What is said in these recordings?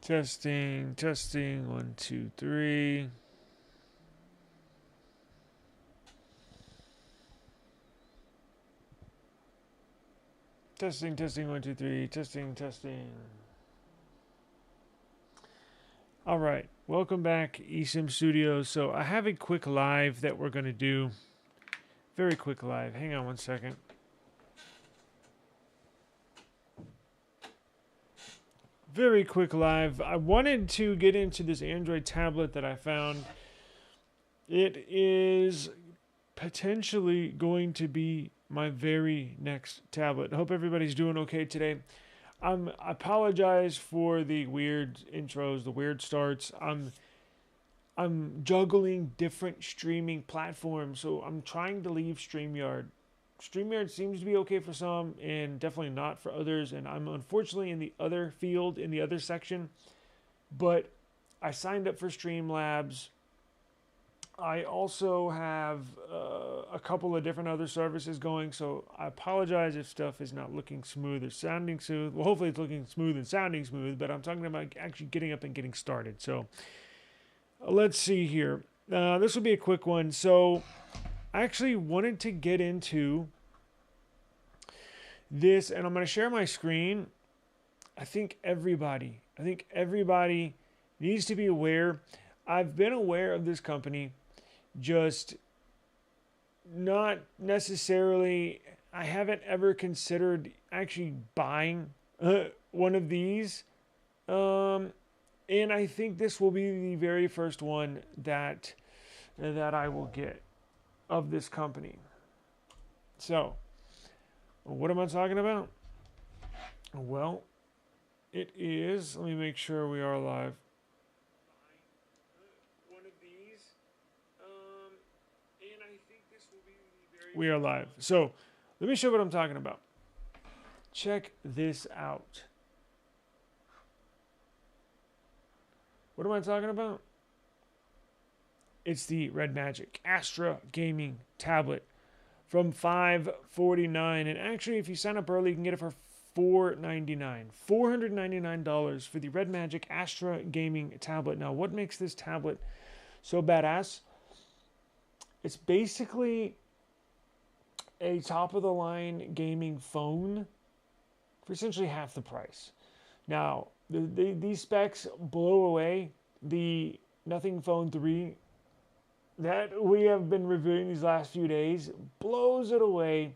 Testing, testing, 1, 2, 3. Testing, testing, 1, 2, 3. Testing, testing. All right, welcome back, eSIMstudios. So I have a quick live that we're going to do. Very quick live. Hang on one second. Very quick live. I wanted to get into this Android tablet that I found. It is potentially going to be my very next tablet. I hope everybody's doing okay today. I apologize for the weird intros, the weird starts. I'm juggling different streaming platforms, so I'm trying to leave StreamYard. StreamYard seems to be okay for some and definitely not for others, and I'm unfortunately in the other field, in the other section. But I signed up for Streamlabs. I also have a couple of different other services going, so I apologize if stuff is not looking smooth or sounding smooth. Well, hopefully it's looking smooth and sounding smooth, but I'm talking about actually getting up and getting started. So let's see here. This will be a quick one. So I actually wanted to get into this, and I'm going to share my screen. I think everybody needs to be aware. I've been aware of this company, just not necessarily. I haven't ever considered actually buying one of these. And I think this will be the very first one that I will get of this company. So, what am I talking about? Well, it is. Let me make sure we are live. One of these, and I think this will be the very. We are live. So, let me show you what I'm talking about. Check this out. What am I talking about? It's the Redmagic Astra gaming tablet from $549, and actually, if you sign up early, you can get it for $499. $499 for the Redmagic Astra gaming tablet. Now, what makes this tablet so badass? It's basically a top-of-the-line gaming phone for essentially half the price. Now, these specs blow away the Nothing Phone 3 that we have been reviewing these last few days. Blows it away.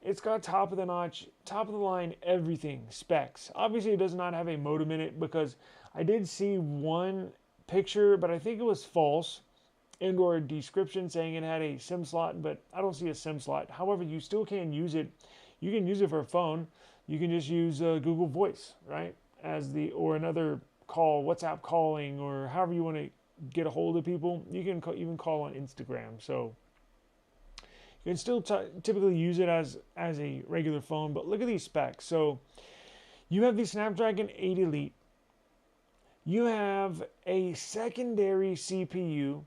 It's got top of the notch, top of the line, everything, specs. Obviously, it does not have a modem in it because I did see one picture, but I think it was false, and or a description saying it had a SIM slot, but I don't see a SIM slot. However, you still can use it. You can use it for a phone. You can just use Google Voice, right? As the, or another call, WhatsApp calling, or however you want to get a hold of people. You can even call on Instagram. So you can still typically use it as a regular phone. But look at these specs. So you have the Snapdragon 8 Elite. You have a secondary CPU.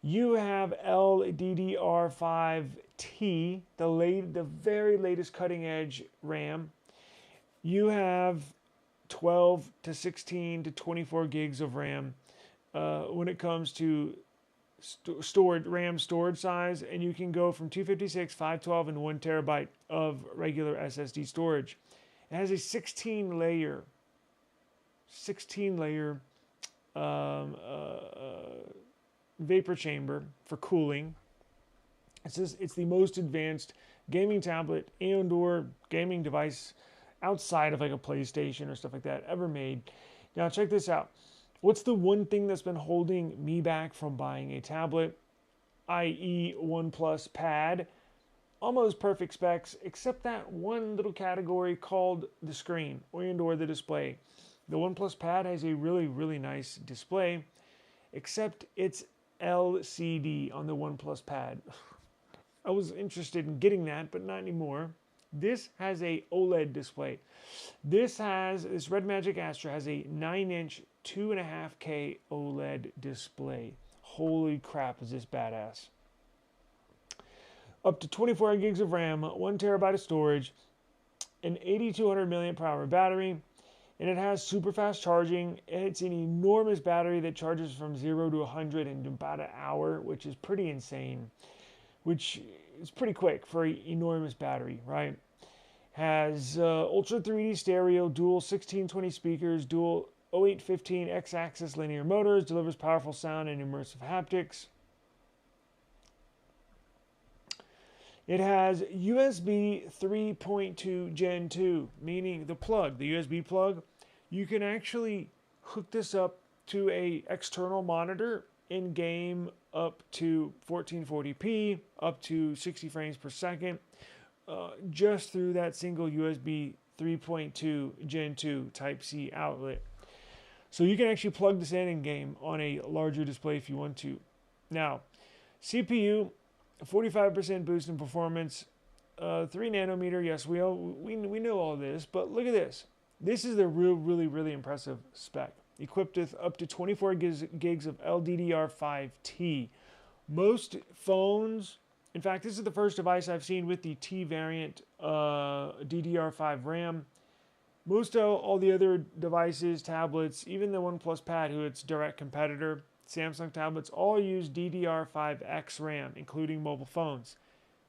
You have LDDR5T, the very latest cutting edge RAM. You have 12 to 16 to 24 gigs of RAM when it comes to RAM storage size, and you can go from 256, 512, and 1 terabyte of regular SSD storage. It has a 16 layer vapor chamber for cooling. It's the most advanced gaming tablet and or gaming device outside of like a PlayStation or stuff like that ever made. Now check this out. What's the one thing that's been holding me back from buying a tablet, i.e. OnePlus Pad? Almost perfect specs, except that one little category called the screen or the display. The OnePlus Pad has a really, really nice display, except it's LCD on the OnePlus Pad. I was interested in getting that, but not anymore. This has a OLED display. This Redmagic Astra has a 9-inch, 2.5K OLED display. Holy crap, is this badass. Up to 24 gigs of RAM, 1 terabyte of storage, an 8200 milliamp hour battery. and it has super fast charging. It's an enormous battery that charges from 0 to 100 in about an hour, which is pretty insane, which is pretty quick for an enormous battery, right? Has Ultra 3D stereo, dual 1620 speakers, dual 0815 X-axis linear motors, delivers powerful sound and immersive haptics. It has USB 3.2 Gen 2, meaning the plug, the USB plug. You can actually hook this up to a external monitor in game up to 1440p, up to 60 frames per second, just through that single USB 3.2 Gen 2 Type-C outlet. So you can actually plug this in game on a larger display if you want to. Now, CPU, 45% boost in performance, 3 nanometer. Yes, we know all this, but look at this. This is the really impressive spec. Equipped with up to 24 gigs of LDDR5T. Most phones, in fact, this is the first device I've seen with the T variant DDR5 RAM. Most of all the other devices, tablets, even the OnePlus Pad, who its direct competitor, Samsung tablets, all use DDR5X RAM, including mobile phones.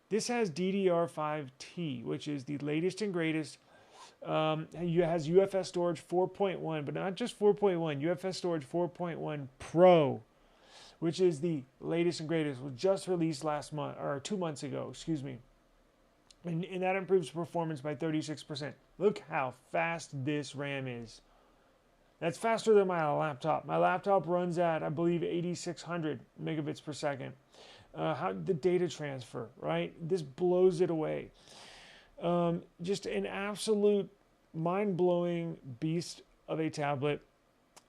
This has DDR5T, which is the latest and greatest. It has UFS storage 4.1, but not just 4.1, UFS storage 4.1 Pro, which is the latest and greatest. It was just released last month, or 2 months ago, excuse me. And that improves performance by 36%. Look how fast this RAM is. That's faster than my laptop. My laptop runs at, I believe, 8,600 megabits per second. How the data transfer, right? This blows it away. Just an absolute mind-blowing beast of a tablet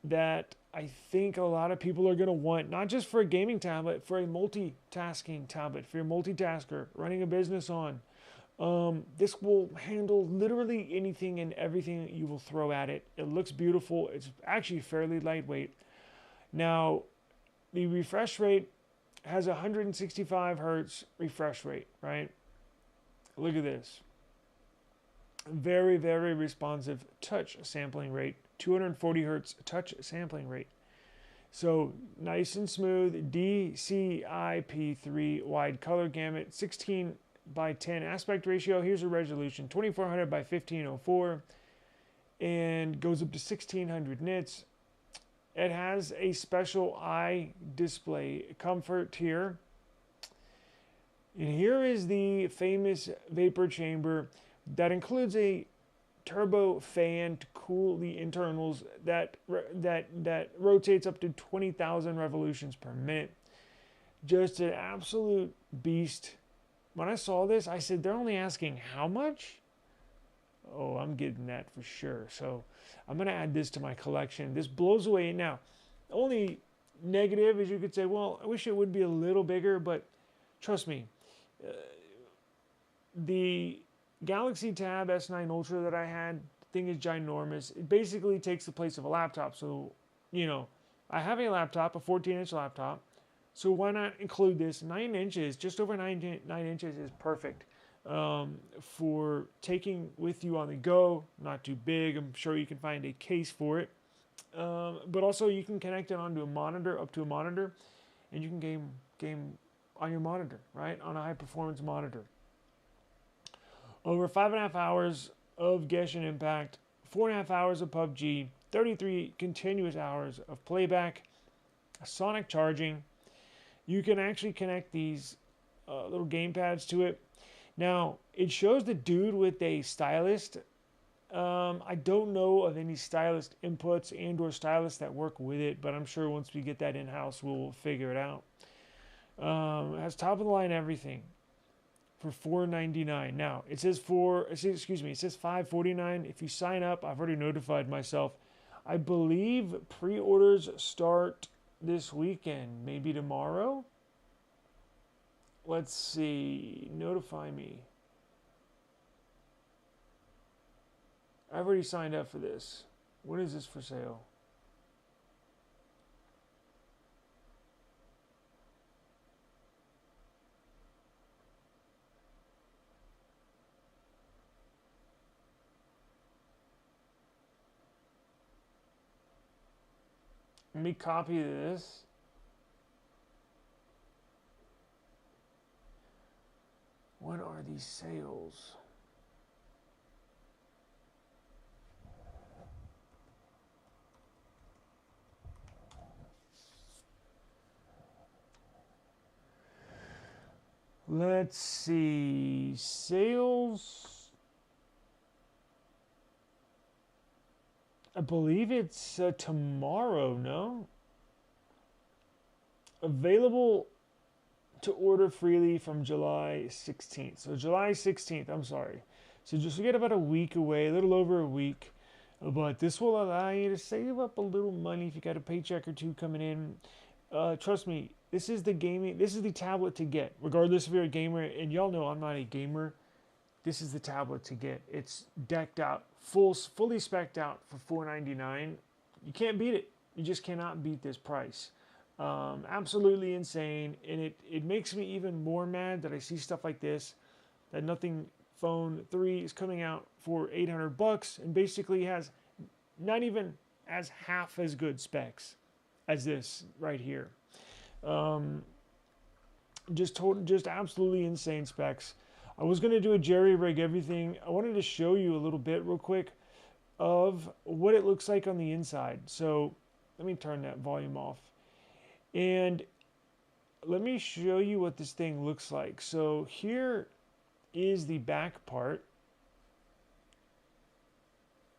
that I think a lot of people are going to want, not just for a gaming tablet, for a multitasking tablet, for your multitasker, running a business on. This will handle literally anything and everything you will throw at it. It looks beautiful. It's actually fairly lightweight. Now, the refresh rate has a 165 hertz refresh rate, right? Look at this. Very responsive touch sampling rate. 240 hertz touch sampling rate. So nice and smooth. DCI-P3 wide color gamut. 16 by 10 aspect ratio. Here's a resolution, 2400 by 1504, and goes up to 1600 nits. It has a special eye display comfort here. And here is the famous vapor chamber that includes a turbo fan to cool the internals that rotates up to 20,000 revolutions per minute. Just an absolute beast. When I saw this, I said, they're only asking how much? Oh, I'm getting that for sure. So I'm going to add this to my collection. This blows away. Now, only negative is you could say, well, I wish it would be a little bigger, but trust me, the Galaxy Tab S9 Ultra that I had, the thing is ginormous. It basically takes the place of a laptop. So, you know, I have a laptop, a 14-inch laptop. So why not include this? 9 inches, just over 9 inches is perfect for taking with you on the go. Not too big. I'm sure you can find a case for it. But also you can connect it onto a monitor, up to a monitor, and you can game on your monitor, right? On a high performance monitor. Over 5.5 hours of Genshin Impact, 4.5 hours of PUBG, 33 continuous hours of playback, sonic charging. You can actually connect these little game pads to it. Now, it shows the dude with a stylus. I don't know of any stylus inputs and or stylus that work with it, but I'm sure once we get that in-house, we'll figure it out. It has top of the line everything for $499. Now, it says $549 if you sign up. I've already notified myself. I believe pre-orders start this weekend, maybe tomorrow. Let's see. Notify me. I've already signed up for this. When is this for sale? Let me copy this. What are these sales? Let's see. Sales. I believe it's tomorrow, no? Available to order freely from July 16th. So July 16th, I'm sorry. So just we get about a week away, a little over a week. But this will allow you to save up a little money if you got a paycheck or two coming in. Trust me, this is the tablet to get, regardless if you're a gamer. And y'all know I'm not a gamer. This is the tablet to get. It's decked out, fully specced out for $499. You can't beat it. You just cannot beat this price. Absolutely insane, and it makes me even more mad that I see stuff like this, that Nothing Phone 3 is coming out for $800 and basically has not even as half as good specs as this right here. Just absolutely insane specs. I was going to do a jerry rig everything. I wanted to show you a little bit real quick of what it looks like on the inside. So let me turn that volume off. And let me show you what this thing looks like. So here is the back part.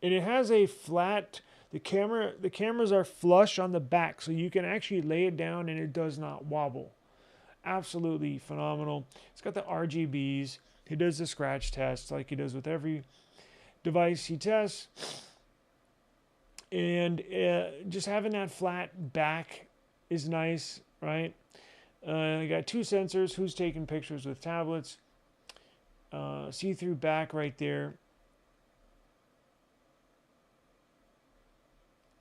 And it has a flat, the cameras are flush on the back, so you can actually lay it down and it does not wobble. Absolutely phenomenal. It's got the RGBs. He does the scratch test like he does with every device he tests. And just having that flat back is nice, right? I got two sensors. Who's taking pictures with tablets? See-through back right there.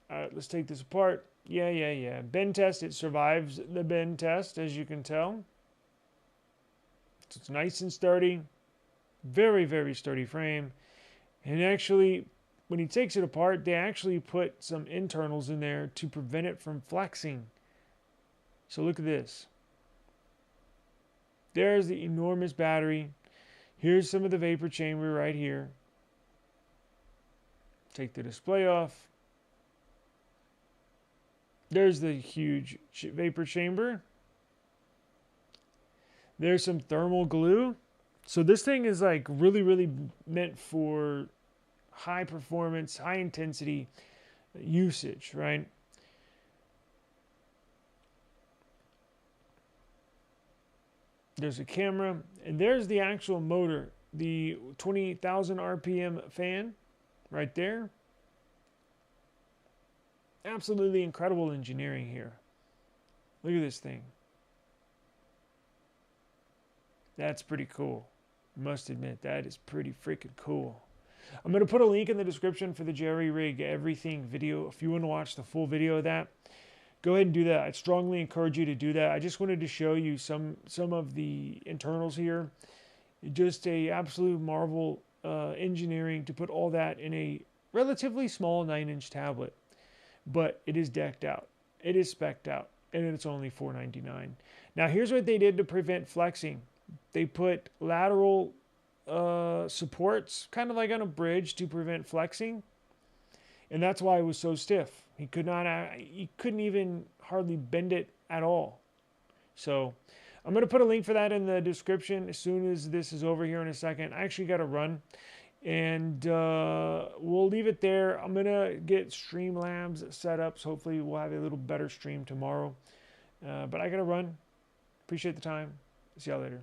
All right, let's take this apart. Yeah. Bend test. It survives the bend test, as you can tell. So it's nice and sturdy. Very, very sturdy frame. And actually, when he takes it apart, they actually put some internals in there to prevent it from flexing. So look at this. There's the enormous battery. Here's some of the vapor chamber right here. Take the display off. There's the huge vapor chamber. There's some thermal glue. So this thing is like really, really meant for high performance, high intensity usage, right? There's a camera, and there's the actual motor, the 20,000 RPM fan right there. Absolutely incredible engineering here. Look at this thing. That's pretty cool. I must admit, that is pretty freaking cool. I'm going to put a link in the description for the Jerry Rig Everything video. If you want to watch the full video of that, go ahead and do that. I strongly encourage you to do that. I just wanted to show you some of the internals here. Just a absolute marvel engineering to put all that in a relatively small 9-inch tablet. But it is decked out. It is specced out. And it's only $499. Now here's what they did to prevent flexing. They put lateral supports, kind of like on a bridge, to prevent flexing. And that's why it was so stiff. He couldn't even hardly bend it at all. So I'm going to put a link for that in the description as soon as this is over here in a second. I actually got to run. And we'll leave it there. I'm going to get Streamlabs set up. So hopefully we'll have a little better stream tomorrow. But I got to run. Appreciate the time. See y'all later.